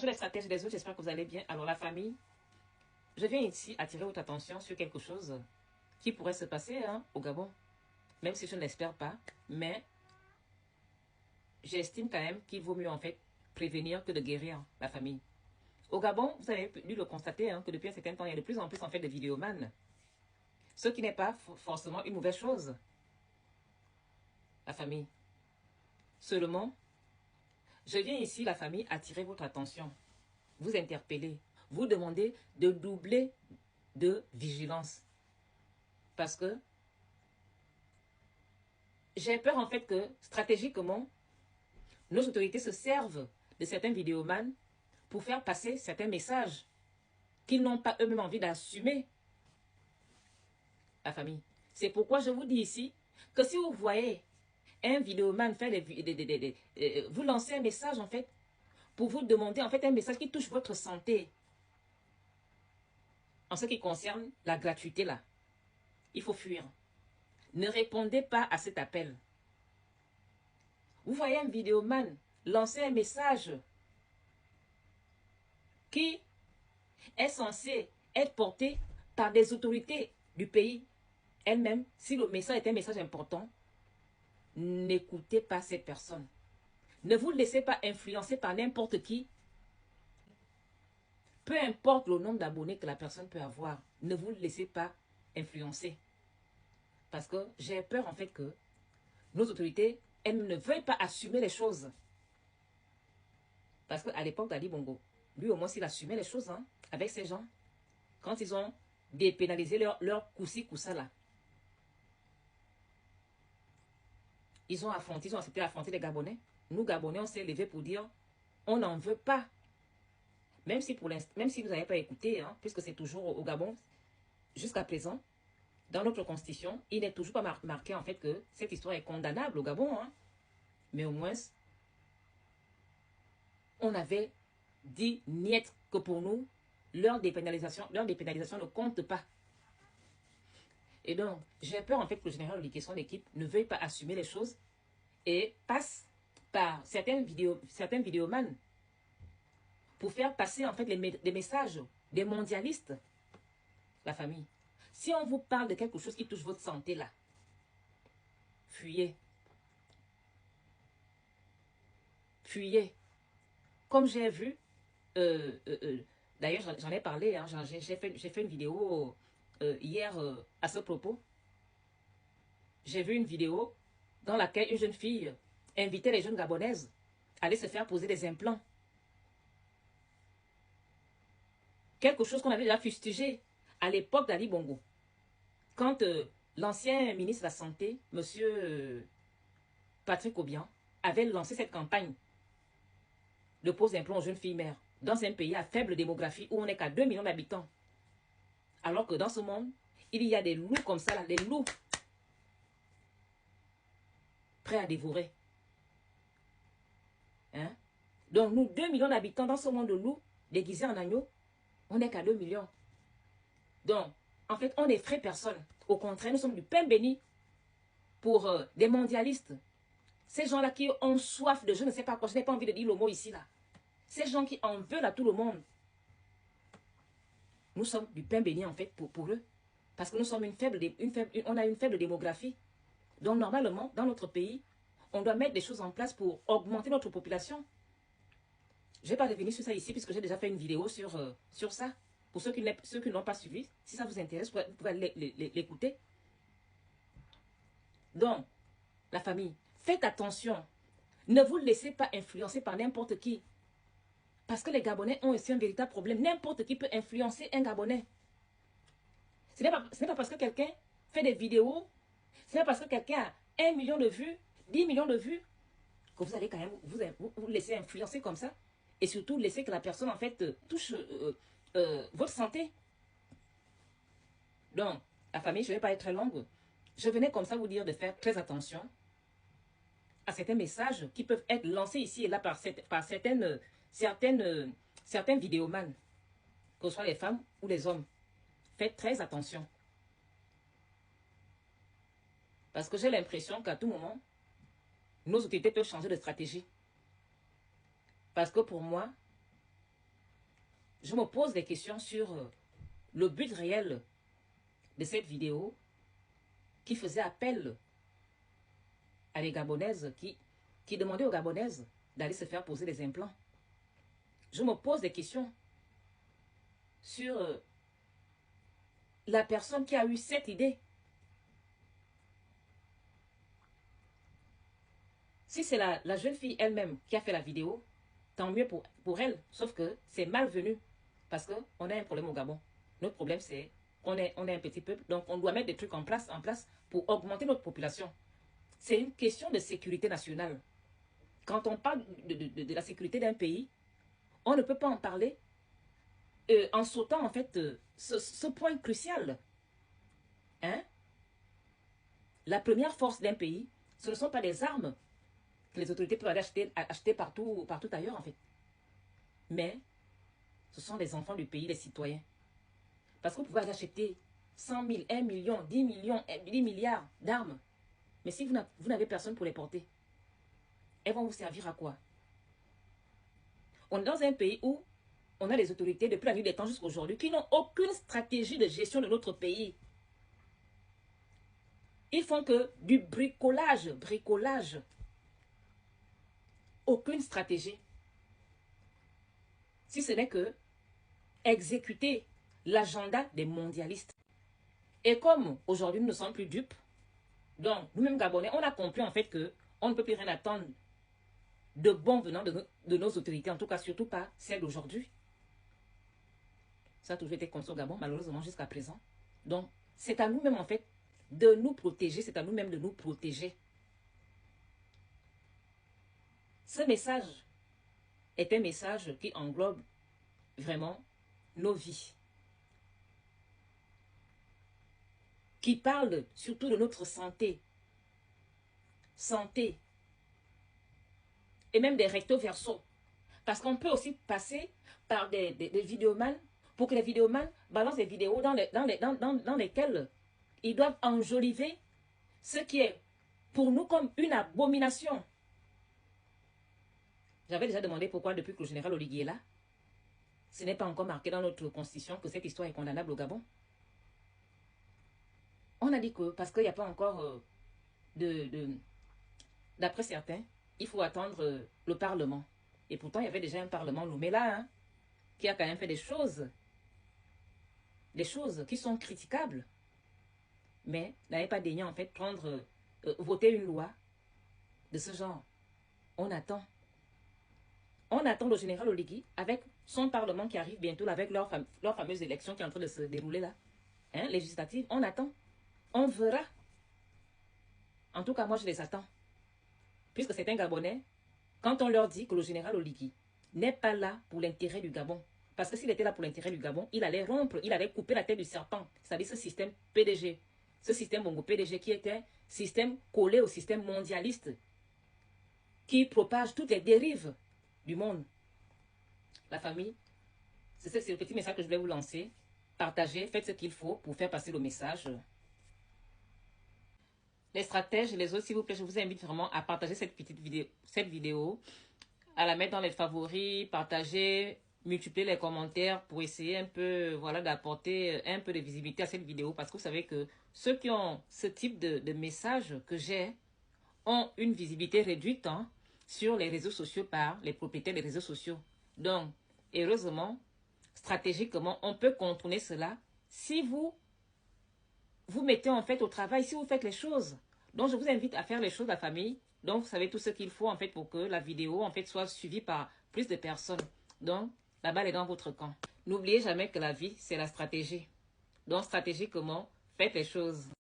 Les stratèges des autres, j'espère que vous allez bien. Alors la famille, je viens ici attirer votre attention sur quelque chose qui pourrait se passer au Gabon. Même si je ne l'espère pas, mais j'estime quand même qu'il vaut mieux en fait prévenir que de guérir la famille. Au Gabon, vous avez dû le constater que depuis un certain temps, il y a de plus en plus en fait de vidéomanes. Ce qui n'est pas forcément une mauvaise chose, la famille. Seulement, je viens ici, la famille, attirer votre attention, vous interpeller, vous demander de doubler de vigilance. Parce que j'ai peur en fait que stratégiquement, nos autorités se servent de certains vidéomans pour faire passer certains messages qu'ils n'ont pas eux-mêmes envie d'assumer, la famille. C'est pourquoi je vous dis ici que si vous voyez un vidéoman faire vous lancez un message en fait pour vous demander en fait un message qui touche votre santé en ce qui concerne la gratuité là, il faut fuir. Ne répondez pas à cet appel. Vous voyez un vidéoman lancer un message qui est censé être porté par des autorités du pays elles-mêmes. Si le message est un message important, n'écoutez pas cette personne. Ne vous laissez pas influencer par n'importe qui. Peu importe le nombre d'abonnés que la personne peut avoir, ne vous laissez pas influencer. Parce que j'ai peur en fait que nos autorités, elles ne veuillent pas assumer les choses. Parce qu'à l'époque d'Ali Bongo, lui au moins il assumait les choses avec ces gens. Quand ils ont dépénalisé leur coussi-coussa là. Ils ont accepté d'affronter les Gabonais. Nous, Gabonais, on s'est levé pour dire, on n'en veut pas. Même si vous n'avez pas écouté, puisque c'est toujours au Gabon, jusqu'à présent, dans notre constitution, il n'est toujours pas marqué en fait que cette histoire est condamnable au Gabon. Mais au moins, on avait dit niet que pour nous, leur dépénalisation ne compte pas. Et donc, j'ai peur en fait que le général Oliguet, son équipe, ne veuille pas assumer les choses et passe par certains vidéomans pour faire passer en fait des messages des mondialistes, la famille. Si on vous parle de quelque chose qui touche votre santé là, fuyez. Fuyez. Comme j'ai vu, d'ailleurs j'en ai parlé, j'ai fait une vidéo hier à ce propos. J'ai vu une vidéo dans laquelle une jeune fille invitait les jeunes gabonaises à aller se faire poser des implants. Quelque chose qu'on avait déjà fustigé à l'époque d'Ali Bongo. Quand l'ancien ministre de la Santé, M. Patrick Obian, avait lancé cette campagne de pose d'implant aux jeunes filles mères dans un pays à faible démographie où on n'est qu'à 2 millions d'habitants. Alors que dans ce monde, il y a des loups comme ça, là, des loups prêts à dévorer. Donc nous, 2 millions d'habitants dans ce monde de loups, déguisés en agneaux, on n'est qu'à 2 millions. Donc, en fait, on n'effraie personne. Au contraire, nous sommes du pain béni pour des mondialistes. Ces gens-là qui ont soif de je ne sais pas quoi, je n'ai pas envie de dire le mot ici, là. Ces gens qui en veulent à tout le monde. Nous sommes du pain béni, en fait, pour eux. Parce que nous sommes on a une faible démographie. Donc, normalement, dans notre pays, on doit mettre des choses en place pour augmenter notre population. Je ne vais pas revenir sur ça ici, puisque j'ai déjà fait une vidéo sur ça. Pour ceux qui ne l'ont pas suivi, si ça vous intéresse, vous pouvez l'écouter. Donc, la famille, faites attention. Ne vous laissez pas influencer par n'importe qui. Parce que les Gabonais ont aussi un véritable problème. N'importe qui peut influencer un Gabonais. Ce n'est pas parce que quelqu'un fait des vidéos, ce n'est pas parce que quelqu'un a 1 million de vues, 10 millions de vues, que vous allez quand même vous laisser influencer comme ça. Et surtout, laisser que la personne, en fait, touche votre santé. Donc, la famille, je ne vais pas être très longue. Je venais comme ça vous dire de faire très attention à certains messages qui peuvent être lancés ici et là par certains vidéomans, que ce soit les femmes ou les hommes. Faites très attention. Parce que j'ai l'impression qu'à tout moment, nos autorités peuvent changer de stratégie. Parce que pour moi, je me pose des questions sur le but réel de cette vidéo qui faisait appel à les Gabonaises, qui demandaient aux Gabonaises d'aller se faire poser des implants. Je me pose des questions sur la personne qui a eu cette idée. Si c'est la jeune fille elle-même qui a fait la vidéo, tant mieux pour elle. Sauf que c'est malvenu. Parce qu'on a un problème au Gabon. Notre problème, c'est qu'on est un petit peuple. Donc, on doit mettre des trucs en place pour augmenter notre population. C'est une question de sécurité nationale. Quand on parle de la sécurité d'un pays, on ne peut pas en parler en sautant, en fait, ce point crucial. Hein? La première force d'un pays, ce ne sont pas les armes que les autorités peuvent aller acheter partout ailleurs, en fait. Mais ce sont les enfants du pays, les citoyens. Parce que vous pouvez aller acheter 100 000, 1 million, 10 millions, 10 milliards d'armes. Mais si vous n'avez personne pour les porter, elles vont vous servir à quoi? On est dans un pays où on a des autorités depuis la nuit des temps jusqu'à aujourd'hui qui n'ont aucune stratégie de gestion de notre pays. Ils font que du bricolage. Aucune stratégie. Si ce n'est que exécuter l'agenda des mondialistes. Et comme aujourd'hui nous ne sommes plus dupes, donc nous-mêmes Gabonais, on a compris en fait que on ne peut plus rien attendre de bon venant de nos autorités, en tout cas surtout pas celles d'aujourd'hui. Ça a toujours été comme ça au Gabon, malheureusement jusqu'à présent. Donc c'est à nous-mêmes en fait de nous protéger, c'est à nous-mêmes de nous protéger. Ce message est un message qui englobe vraiment nos vies. Qui parle surtout de notre santé. Santé. Et même des recto verso. Parce qu'on peut aussi passer par des vidéomans pour que les vidéomans balancent des vidéos dans lesquelles ils doivent enjoliver ce qui est pour nous comme une abomination. J'avais déjà demandé pourquoi depuis que le général Oligui est là, ce n'est pas encore marqué dans notre constitution que cette histoire est condamnable au Gabon. On a dit que parce qu'il n'y a pas encore d'après certains, il faut attendre le Parlement. Et pourtant, il y avait déjà un Parlement nommé là, hein, qui a quand même fait des choses qui sont critiquables. Mais n'avait pas daigné en fait voter une loi de ce genre. On attend. On attend le général Oligui avec son Parlement qui arrive bientôt là, avec leur fameuse élection qui est en train de se dérouler là. Hein, législative, on attend. On verra. En tout cas, moi, je les attends. Puisque c'est un Gabonais, quand on leur dit que le général Oligui n'est pas là pour l'intérêt du Gabon, parce que s'il était là pour l'intérêt du Gabon, il allait rompre, il allait couper la tête du serpent, c'est-à-dire ce système PDG, ce système Bongo PDG qui était un système collé au système mondialiste, qui propage toutes les dérives du monde. La famille, c'est le petit message que je voulais vous lancer. Partagez, faites ce qu'il faut pour faire passer le message. Les stratèges et les autres, s'il vous plaît, je vous invite vraiment à partager cette vidéo, à la mettre dans les favoris, partager, multiplier les commentaires pour essayer un peu, voilà, d'apporter un peu de visibilité à cette vidéo. Parce que vous savez que ceux qui ont ce type de message que j'ai ont une visibilité réduite sur les réseaux sociaux par les propriétaires des réseaux sociaux. Donc, heureusement, stratégiquement, on peut contourner cela si vous mettez en fait au travail, si vous faites les choses. Donc, je vous invite à faire les choses, la famille. Donc, vous savez tout ce qu'il faut en fait pour que la vidéo en fait soit suivie par plus de personnes. Donc, la balle est dans votre camp. N'oubliez jamais que la vie, c'est la stratégie. Donc, stratégiquement, faites les choses.